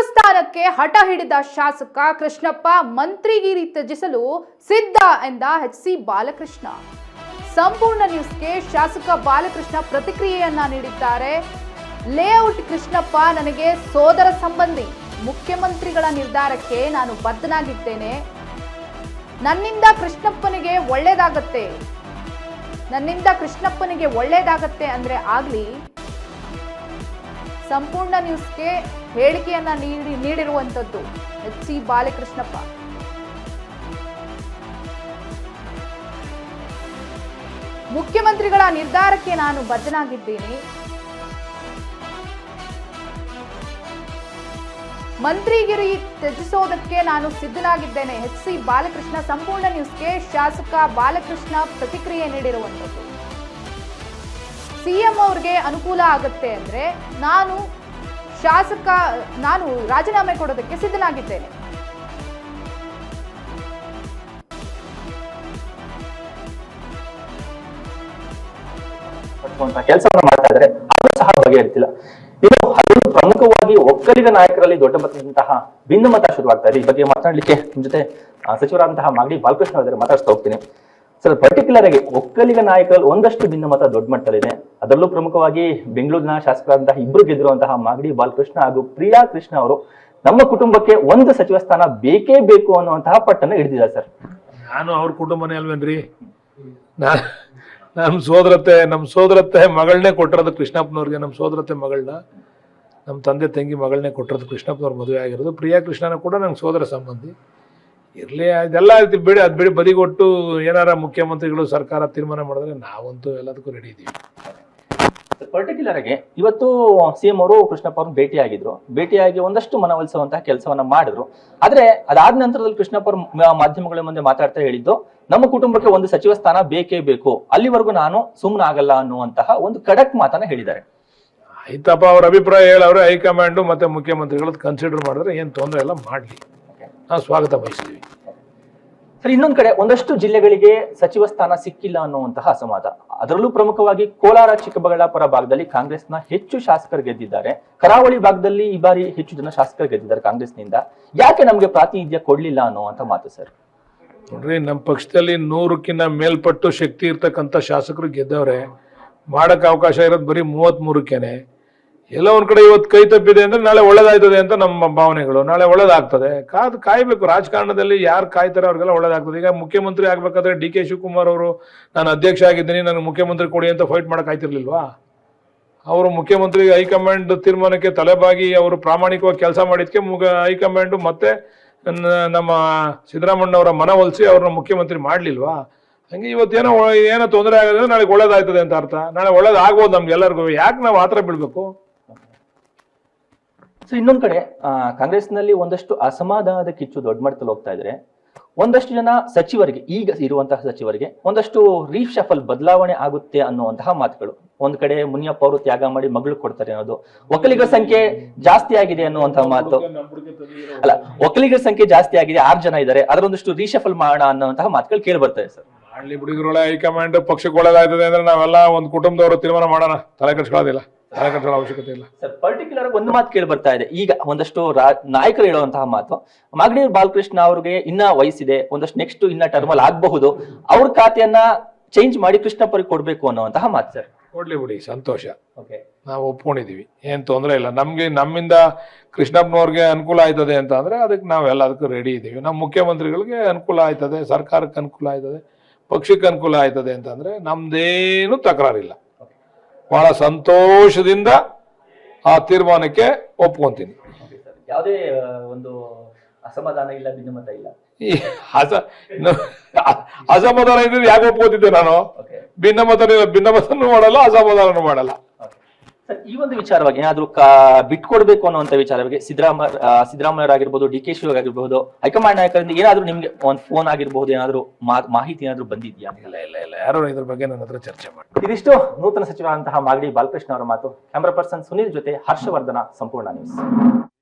ಸ್ಥಾನಕ್ಕೆ ಹಠ ಹಿಡಿದ ಶಾಸಕ ಕೃಷ್ಣಪ್ಪ ಮಂತ್ರಿಗಿರಿ ತ್ಯಜಿಸಲು ಸಿದ್ಧ ಎಂದ ಎಚ್.ಸಿ. ಬಾಲಕೃಷ್ಣ. ಸಂಪೂರ್ಣ ನ್ಯೂಸ್ಗೆ ಶಾಸಕ ಬಾಲಕೃಷ್ಣ ಪ್ರತಿಕ್ರಿಯೆಯನ್ನ ನೀಡಿದ್ದಾರೆ. ಲೇಔಟ್ ಕೃಷ್ಣಪ್ಪ ನನಗೆ ಸೋದರ ಸಂಬಂಧಿ. ಮುಖ್ಯಮಂತ್ರಿಗಳ ನಿರ್ಧಾರಕ್ಕೆ ನಾನು ಬದ್ಧನಾಗಿದ್ದೇನೆ. ನನ್ನಿಂದ ಕೃಷ್ಣಪ್ಪನಿಗೆ ಒಳ್ಳೇದಾಗತ್ತೆ ಅಂದ್ರೆ ಆಗ್ಲಿ. ಸಂಪೂರ್ಣ ನ್ಯೂಸ್ಗೆ ಹೇಳಿಕೆಯನ್ನ ನೀಡಿರುವಂತದ್ದು ಎಚ್.ಸಿ. ಬಾಲಕೃಷ್ಣಪ್ಪ. ಮುಖ್ಯಮಂತ್ರಿಗಳ ನಿರ್ಧಾರಕ್ಕೆ ನಾನು ಬದ್ಧನಾಗಿದ್ದೀನಿ. ಮಂತ್ರಿಗಿರಿ ತ್ಯಜಿಸೋದಕ್ಕೆ ನಾನು ಸಿದ್ಧನಾಗಿದ್ದೇನೆ. ಎಚ್.ಸಿ. ಬಾಲಕೃಷ್ಣ. ಸಂಪೂರ್ಣ ನ್ಯೂಸ್ಗೆ ಶಾಸಕ ಬಾಲಕೃಷ್ಣ ಪ್ರತಿಕ್ರಿಯೆ ನೀಡಿರುವಂತದ್ದು. ಸಿಎಂ ಅವ್ರಿಗೆ ಅನುಕೂಲ ಆಗುತ್ತೆ ಅಂದ್ರೆ ನಾನು ರಾಜೀನಾಮೆ ಕೊಡೋದಕ್ಕೆ ಸಿದ್ಧನಾಗಿದ್ದೇನೆ. ಕೆಲಸವನ್ನ ಮಾಡ್ತಾ ಇದ್ದಾರೆ, ಅದು ಸಹ ಬಗೆಹರಿತಿಲ್ಲ. ಇನ್ನು ಅದರಲ್ಲೂ ಪ್ರಮುಖವಾಗಿ ಒಕ್ಕಲಿಗ ನಾಯಕರಲ್ಲಿ ದೊಡ್ಡ ಮಟ್ಟದಂತಹ ಭಿನ್ನಮತ ಶುರುವಾಗ್ತಾ ಇದೆ. ಈ ಬಗ್ಗೆ ಮಾತನಾಡಲಿಕ್ಕೆ ನಿಮ್ ಜೊತೆ ಸಚಿವರಾದಂತಹ ಮಾಗಡಿ ಬಾಲಕೃಷ್ಣ ಅವರ ಮಾತಾಡ್ತಾ ಹೋಗ್ತೀನಿ. ಸರ್, ಪರ್ಟಿಕ್ಯುಲರ್ ಆಗಿ ಒಕ್ಕಲಿಗ ನಾಯಕರಲ್ಲಿ ಒಂದಷ್ಟು ಭಿನ್ನಮತ ದೊಡ್ಡ ಮಟ್ಟದಲ್ಲಿದೆ. ಅದರಲ್ಲೂ ಪ್ರಮುಖವಾಗಿ ಬೆಂಗಳೂರಿನ ಶಾಸಕರಾದಂತಹ ಇಬ್ಬರು ಗೆದ್ದಿರುವಂತಹ ಮಾಗಡಿ ಬಾಲಕೃಷ್ಣ ಹಾಗೂ ಪ್ರಿಯಾ ಕೃಷ್ಣ ಅವರು ನಮ್ಮ ಕುಟುಂಬಕ್ಕೆ ಒಂದು ಸಚಿವ ಸ್ಥಾನ ಬೇಕೇ ಬೇಕು ಅನ್ನುವಂತಹ ಪಟ್ಟನ್ನು ಹಿಡಿದಿದ್ದಾರೆ. ಸರ್, ನಾನು ಅವ್ರ ಕುಟುಂಬನೇ ಅಲ್ವೇನ್ರಿ. ನಮ್ಮ ಸೋದರತ್ತೆ ಮಗಳನ್ನೇ ಕೊಟ್ಟಿರೋದು ಕೃಷ್ಣಪ್ಪನವ್ರಿಗೆ. ನಮ್ಮ ಸೋದರತ್ತೆ ಮಗಳನ್ನ, ನಮ್ಮ ತಂದೆ ತಂಗಿ ಮಗಳನ್ನೇ ಕೊಟ್ಟಿರೋದು ಕೃಷ್ಣಪ್ಪನವ್ರ ಮದುವೆ ಆಗಿರೋದು. ಪ್ರಿಯಾ ಕೃಷ್ಣನ ಕೂಡ ನಂಗೆ ಸೋದರ ಸಂಬಂಧಿ. ಇರಲಿ, ಅದೆಲ್ಲ ಬಿಡಿ, ಅದು ಬಿಡಿ, ಬದಿಗೊಟ್ಟು ಏನಾರ ಮುಖ್ಯಮಂತ್ರಿಗಳು ಸರ್ಕಾರ ತೀರ್ಮಾನ ಮಾಡಿದ್ರೆ ನಾವಂತೂ ಎಲ್ಲದಕ್ಕೂ ರೆಡಿ ಇದ್ದೀವಿ. ಪರ್ಟಿಕ್ಯುಲರ್ ಆಗಿ ಇವತ್ತು ಸಿಎಂ ಅವರು ಕೃಷ್ಣಪ್ಪ ಅವ್ರನ್ನ ಭೇಟಿಯಾಗಿ ಒಂದಷ್ಟು ಮನವೊಲಿಸುವಂತಹ ಕೆಲಸವನ್ನ ಮಾಡಿದ್ರು. ಆದ್ರೆ ಅದಾದ ನಂತರದಲ್ಲಿ ಕೃಷ್ಣಪ್ಪ ಅವರು ಮಾಧ್ಯಮಗಳ ಮುಂದೆ ಮಾತಾಡ್ತಾ ಹೇಳಿದ್ದು, ನಮ್ಮ ಕುಟುಂಬಕ್ಕೆ ಒಂದು ಸಚಿವ ಸ್ಥಾನ ಬೇಕೇ ಬೇಕು, ಅಲ್ಲಿವರೆಗೂ ನಾನು ಸುಮ್ಮನಾಗಲ್ಲ ಅನ್ನುವಂತಹ ಒಂದು ಖಡಕ್ ಮಾತನ್ನ ಹೇಳಿದ್ದಾರೆ. ಆಯ್ತಪ್ಪ, ಅವ್ರ ಅಭಿಪ್ರಾಯ ಹೇಳವ್ರೆ. ಹೈಕಮಾಂಡ್ ಮತ್ತೆ ಮುಖ್ಯಮಂತ್ರಿಗಳು ಕನ್ಸಿಡರ್ ಮಾಡಿದ್ರೆ ಏನ್ ತೊಂದರೆ ಎಲ್ಲ ಮಾಡ್ಲಿ, ನಾವು ಸ್ವಾಗತ ಬಯಸ್ತೀವಿ. ಸರ್, ಇನ್ನೊಂದ್ ಕಡೆ ಒಂದಷ್ಟು ಜಿಲ್ಲೆಗಳಿಗೆ ಸಚಿವ ಸ್ಥಾನ ಸಿಕ್ಕಿಲ್ಲ ಅನ್ನುವಂತಹ ಅಸಮಾಧಾನ. ಅದರಲ್ಲೂ ಪ್ರಮುಖವಾಗಿ ಕೋಲಾರ, ಚಿಕ್ಕಬಳ್ಳಾಪುರ ಭಾಗದಲ್ಲಿ ಕಾಂಗ್ರೆಸ್ನ ಹೆಚ್ಚು ಶಾಸಕರು ಗೆದ್ದಿದ್ದಾರೆ. ಕರಾವಳಿ ಭಾಗದಲ್ಲಿ ಈ ಬಾರಿ ಹೆಚ್ಚು ಜನ ಶಾಸಕರು ಗೆದ್ದಿದ್ದಾರೆ ಕಾಂಗ್ರೆಸ್ನಿಂದ. ಯಾಕೆ ನಮ್ಗೆ ಪ್ರಾತಿನಿಧ್ಯ ಕೊಡ್ಲಿಲ್ಲ ಅನ್ನುವಂತ ಮಾತು. ಸರ್ ನೋಡ್ರಿ, ನಮ್ಮ ಪಕ್ಷದಲ್ಲಿ 100ಕ್ಕಿಂತ ಮೇಲ್ಪಟ್ಟು ಶಕ್ತಿ ಇರ್ತಕ್ಕಂಥ ಶಾಸಕರು ಗೆದ್ದವ್ರೆ. ಮಾಡಕ್ ಅವಕಾಶ ಇರೋದು ಬರೀ 33ಕ್ಕೇನೆ. ಎಲ್ಲ ಒಂದ್ ಕಡೆ ಇವತ್ತು ಕೈ ತಪ್ಪಿದೆ ಅಂದ್ರೆ ನಾಳೆ ಒಳ್ಳೇದಾಯ್ತದೆ ಅಂತ ನಮ್ಮ ಭಾವನೆಗಳು. ನಾಳೆ ಒಳ್ಳೇದಾಗ್ತದೆ, ಕಾಯ್ಬೇಕು. ರಾಜಕಾರಣದಲ್ಲಿ ಯಾರು ಕಾಯ್ತಾರೆ ಅವ್ರಿಗೆಲ್ಲ ಒಳ್ಳೇದಾಗ್ತದೆ. ಈಗ ಮುಖ್ಯಮಂತ್ರಿ ಆಗ್ಬೇಕಾದ್ರೆ ಡಿ.ಕೆ. ಶಿವಕುಮಾರ್ ಅವರು ನಾನು ಅಧ್ಯಕ್ಷ ಆಗಿದ್ದೀನಿ, ನನಗೆ ಮುಖ್ಯಮಂತ್ರಿ ಕೊಡಿ ಅಂತ ಫೈಟ್ ಮಾಡಕ್ ಆಯ್ತಿರ್ಲಿಲ್ವಾ? ಅವರು ಮುಖ್ಯಮಂತ್ರಿ ಹೈಕಮಾಂಡ್ ತೀರ್ಮಾನಕ್ಕೆ ತಲೆಬಾಗಿ ಅವರು ಪ್ರಾಮಾಣಿಕವಾಗಿ ಕೆಲಸ ಮಾಡಿದ್ಕೆ ಹೈಕಮಾಂಡ್ ಮತ್ತೆ ನಮ್ಮ ಸಿದ್ದರಾಮಣ್ಣವರ ಮನವೊಲಿಸಿ ಅವ್ರನ್ನ ಮುಖ್ಯಮಂತ್ರಿ ಮಾಡ್ಲಿಲ್ವಾ? ಹಂಗೆ ಇವತ್ತೇನೋ ತೊಂದರೆ ಆಗೋದ್ರೆ ನಾಳೆ ಒಳ್ಳೇದಾಯ್ತದೆ ಅಂತ ಅರ್ಥ. ನಾಳೆ ಒಳ್ಳೇದಾಗ್ಬೋದು ನಮ್ಗೆಲ್ಲರಿಗೂ. ಯಾಕೆ ನಾವು ಆತರ ಬೀಳ್ಬೇಕು? ಸೊ ಇನ್ನೊಂದ್ ಕಡೆ ಕಾಂಗ್ರೆಸ್ನಲ್ಲಿ ಒಂದಷ್ಟು ಅಸಮಾಧಾನದ ಕಿಚ್ಚು ದೊಡ್ಡ ಮಟ್ಟದಲ್ಲಿ ಹೋಗ್ತಾ ಇದ್ರೆ. ಒಂದಷ್ಟು ಜನ ಸಚಿವರಿಗೆ, ಈಗ ಇರುವಂತಹ ಸಚಿವರಿಗೆ ಒಂದಷ್ಟು ರೀಶಫಲ್ ಬದಲಾವಣೆ ಆಗುತ್ತೆ ಅನ್ನುವಂತಹ ಮಾತುಗಳು. ಒಂದ್ ಕಡೆ ಮುನಿಯಪ್ಪ ಅವರು ತ್ಯಾಗ ಮಾಡಿ ಮಗಳು ಕೊಡ್ತಾರೆ ಅನ್ನೋದು, ಒಕ್ಕಲಿಗರ ಸಂಖ್ಯೆ ಜಾಸ್ತಿ ಆಗಿದೆ ಅನ್ನುವಂತಹ ಮಾತು. ಅಲ್ಲ, ಒಕ್ಕಲಿಗರ ಸಂಖ್ಯೆ ಜಾಸ್ತಿ ಆಗಿದೆ, 6 ಜನ ಇದ್ದಾರೆ, ಅದರೊಂದಷ್ಟು ರೀಶಫಲ್ ಮಾಡೋಣ ಅನ್ನುವಂತಹ ಮಾತುಗಳು ಕೇಳಿ ಬರ್ತದೆ. ಸರ್, ಹಳ್ಳಿ ಬಿಡಿಗ್ರೊಳ ಹೈಕಮಾಂಡ್ ಪಕ್ಷಕ್ಕೆ ಒಳ್ಳೇದಾಗ್ತದೆ ಅಂದ್ರೆ ನಾವೆಲ್ಲ ಒಂದು ಕುಟುಂಬದವರು ತೀರ್ಮಾನ ಮಾಡೋಣ, ತಲೆ ಕೆಡಿಸ್ಕೊಳ್ಳೋದಿಲ್ಲ, ತಲೆ ಕೆಡಿಸೋ ಅವಶ್ಯಕತೆ ಇಲ್ಲ. ಸರ್, ಪರ್ಟಿಕ್ಯುಲರ್ ಒಂದು ಮಾತು ಕೇಳಿ ಬರ್ತಾ ಇದೆ. ಈಗ ಒಂದಷ್ಟು ನಾಯಕರು ಹೇಳುವಂತಹ ಮಾತು, ಮಾಗಡಿ ಬಾಲಕೃಷ್ಣ ಅವ್ರಿಗೆ ಇನ್ನ ವಯಸ್ಸಿದೆ, ಒಂದಷ್ಟು ನೆಕ್ಸ್ಟ್ ಇನ್ನ ಟರ್ಮಲ್ ಆಗಬಹುದು, ಅವ್ರ ಖಾತೆಯನ್ನ ಚೇಂಜ್ ಮಾಡಿ ಕೃಷ್ಣಪ್ಪರಿಗೆ ಕೊಡ್ಬೇಕು ಅನ್ನುವಂತಹ ಮಾತು. ಸರ್, ಕೊಡ್ಲಿ ಬಿಡಿ, ಸಂತೋಷ. ನಾವು ಒಪ್ಕೊಂಡಿದೀವಿ, ಏನ್ ತೊಂದರೆ ಇಲ್ಲ. ನಮ್ಮಿಂದ ಕೃಷ್ಣಪ್ಪನವ್ರಿಗೆ ಅನುಕೂಲ ಆಯ್ತದೆ ಅಂತ ಅಂದ್ರೆ ಅದಕ್ಕೆ ನಾವೆಲ್ಲ ಅದಕ್ಕೂ ರೆಡಿ ಇದ್ದೀವಿ. ನಮ್ಮ ಮುಖ್ಯಮಂತ್ರಿಗಳಿಗೆ ಅನುಕೂಲ ಆಯ್ತದೆ, ಸರ್ಕಾರಕ್ಕೆ ಅನುಕೂಲ ಆಯ್ತದೆ, ಪಕ್ಷಕ್ಕೆ ಅನುಕೂಲ ಆಯ್ತದೆ ಅಂತಂದ್ರೆ ನಮ್ದೇನು ತಕರಾರಿಲ್ಲ. ಬಹಳ ಸಂತೋಷದಿಂದ ಆ ತೀರ್ಮಾನಕ್ಕೆ ಒಪ್ಕೊಂತೀನಿ. ಯಾವುದೇ ಒಂದು ಅಸಮಾಧಾನ ಇಲ್ಲ, ಭಿನ್ನಮತ ಇಲ್ಲ. ಈ ಅಸಮಾಧಾನ ಇದ್ರೆ ಯಾಕೆ ಒಪ್ಕೋತಿದ್ದೆ ನಾನು? ಭಿನ್ನಮತನೂ ಮಾಡಲ್ಲ, ಅಸಮಾಧಾನನೂ ಮಾಡಲ್ಲ. ಸರ್, ಈ ಒಂದು ವಿಚಾರವಾಗಿ ಏನಾದ್ರು ಬಿಟ್ಕೊಡ್ಬೇಕು ಅನ್ನುವಂತ ವಿಚಾರವಾಗಿ ಸಿದ್ದರಾಮಯ್ಯರಾಗಿರ್ಬೋದು, ಡಿ.ಕೆ. ಶಿವಕುಮಾರ್ ಆಗಿರ್ಬೋದು, ಹೈಕಮಾಂಡ್ ನಾಯಕರಿಂದ ಏನಾದ್ರು ನಿಮ್ಗೆ ಒಂದು ಫೋನ್ ಆಗಿರ್ಬಹುದು, ಏನಾದ್ರು ಮಾಹಿತಿ ಏನಾದ್ರು ಬಂದಿದ್ಯಾ? ಇಲ್ಲ, ಯಾರು ಇದ್ರ ಬಗ್ಗೆ ನನ್ನ ಹತ್ರ ಚರ್ಚೆ ಮಾಡಿ. ಇದಿಷ್ಟು ನೂತನ ಸಚಿವರಾದಂತಹ ಮಾಗಡಿ ಬಾಲಕೃಷ್ಣ ಅವರ ಮಾತು. ಕ್ಯಾಮರಾ ಪರ್ಸನ್ ಸುನಿಲ್ ಜೊತೆ ಹರ್ಷವರ್ಧನ, ಸಂಪೂರ್ಣ ನ್ಯೂಸ್.